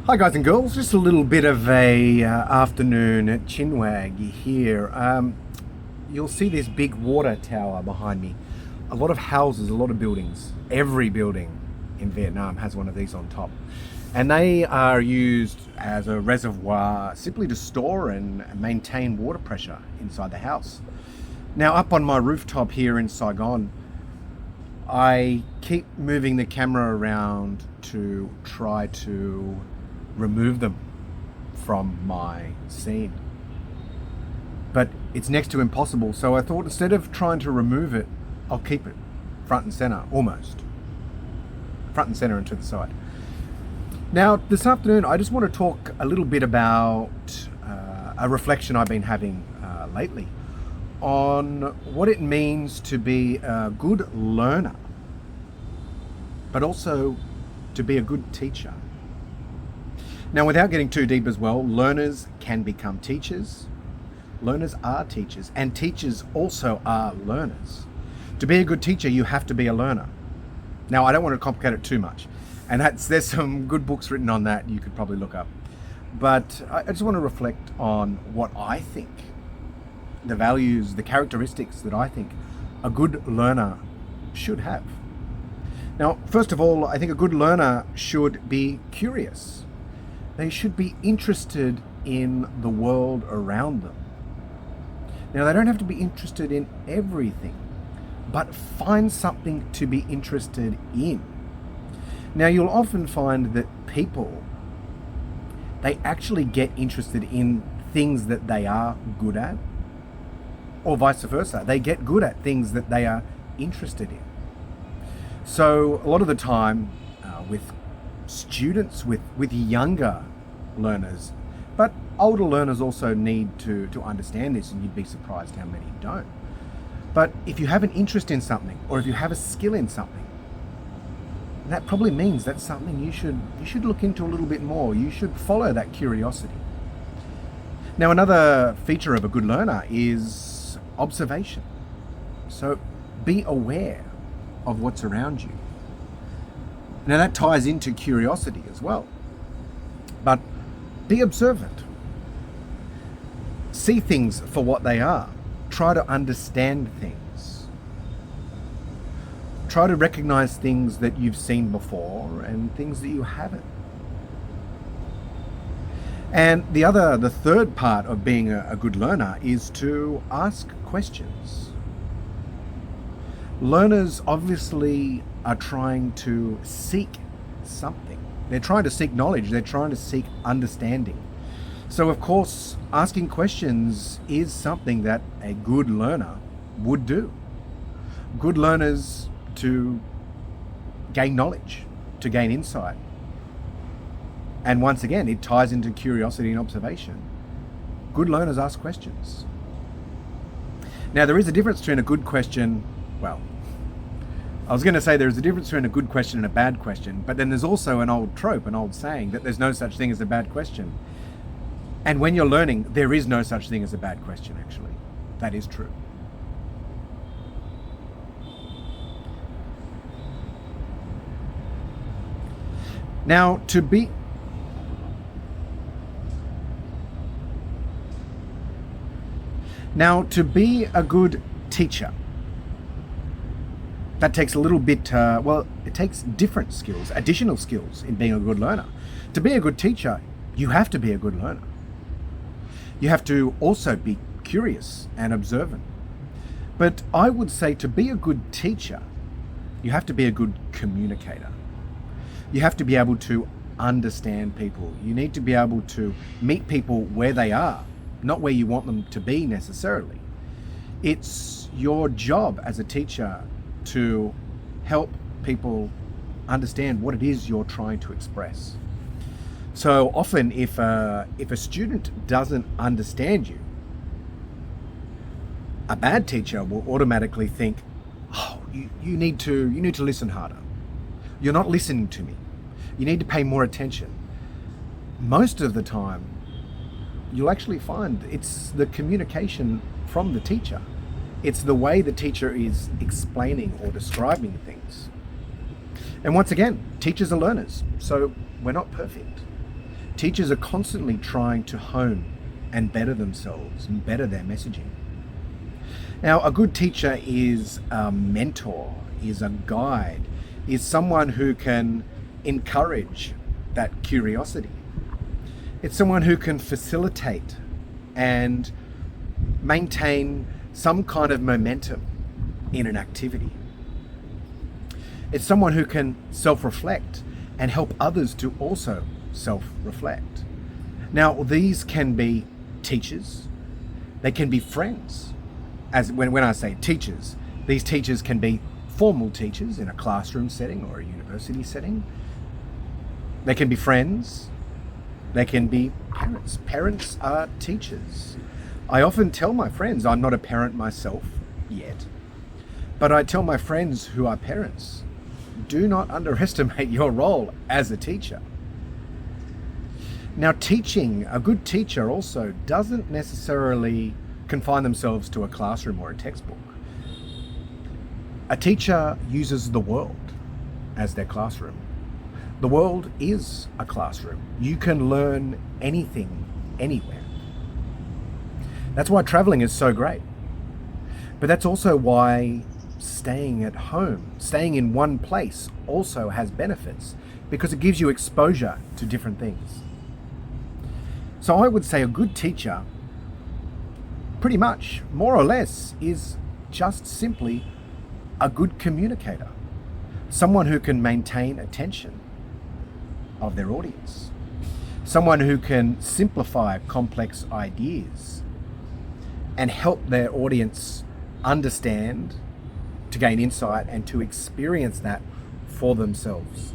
Hi guys and girls, just a little bit of a afternoon chinwag here. You'll see this big water tower behind me. A lot of houses, a lot of buildings. Every building in Vietnam has one of these on top. And they are used as a reservoir simply to store and maintain water pressure inside the house. Now up on my rooftop here in Saigon, I keep moving the camera around to try to remove them from my scene. But it's next to impossible, so I thought instead of trying to remove it, I'll keep it front and center, almost. Front and center and to the side. Now, this afternoon, I just want to talk a little bit about a reflection I've been having lately on what it means to be a good learner, but also to be a good teacher. Now, without getting too deep as well, learners can become teachers. Learners are teachers, and teachers also are learners. To be a good teacher, you have to be a learner. Now, I don't want to complicate it too much, and there's some good books written on that you could probably look up. But I just want to reflect on what I think, the values, the characteristics that I think a good learner should have. Now, first of all, I think a good learner should be curious. They should be interested in the world around them. Now, they don't have to be interested in everything, but find something to be interested in. Now, you'll often find that people, they actually get interested in things that they are good at, or vice versa. They get good at things that they are interested in. So a lot of the time with students, with younger learners, but older learners also need to understand this, and you'd be surprised how many don't. But if you have an interest in something, or if you have a skill in something, that probably means that's something you should look into a little bit more. You should follow that curiosity. Now, another feature of a good learner is observation. So be aware of what's around you. Now, that ties into curiosity as well. But be observant. See things for what they are. Try to understand things. Try to recognize things that you've seen before and things that you haven't. And the third part of being a good learner is to ask questions. Learners obviously are trying to seek something. They're trying to seek knowledge. They're trying to seek understanding. So, of course, asking questions is something that a good learner would do. Good learners to gain knowledge, to gain insight. And once again, it ties into curiosity and observation. Good learners ask questions. Now, there is a difference between a good question, well, I was going to say there's a difference between a good question and a bad question, but then there's also an old trope, an old saying that there's no such thing as a bad question. And when you're learning, there is no such thing as a bad question, actually. That is true. Now, to be a good teacher, that takes a little bit, it takes different skills, additional skills in being a good learner. To be a good teacher, you have to be a good learner. You have to also be curious and observant. But I would say to be a good teacher, you have to be a good communicator. You have to be able to understand people. You need to be able to meet people where they are, not where you want them to be necessarily. It's your job as a teacher to help people understand what it is you're trying to express. So often if a student doesn't understand you, a bad teacher will automatically think, oh, you need to listen harder. You're not listening to me. You need to pay more attention. Most of the time, you'll actually find it's the communication from the teacher. It's the way the teacher is explaining or describing things. And once again, teachers are learners, so we're not perfect. Teachers are constantly trying to hone and better themselves and better their messaging. Now, a good teacher is a mentor, is a guide, is someone who can encourage that curiosity. It's someone who can facilitate and maintain some kind of momentum in an activity. It's someone who can self-reflect and help others to also self-reflect. Now, these can be teachers, they can be friends. When I say teachers, these teachers can be formal teachers in a classroom setting or a university setting. They can be friends, they can be parents. Parents are teachers. I often tell my friends, I'm not a parent myself yet, but I tell my friends who are parents, do not underestimate your role as a teacher. Now, teaching, a good teacher also doesn't necessarily confine themselves to a classroom or a textbook. A teacher uses the world as their classroom. The world is a classroom. You can learn anything, anywhere. That's why traveling is so great. But that's also why staying at home, staying in one place also has benefits, because it gives you exposure to different things. So I would say a good teacher, pretty much, more or less, is just simply a good communicator. Someone who can maintain attention of their audience. Someone who can simplify complex ideas and help their audience understand, to gain insight and to experience that for themselves.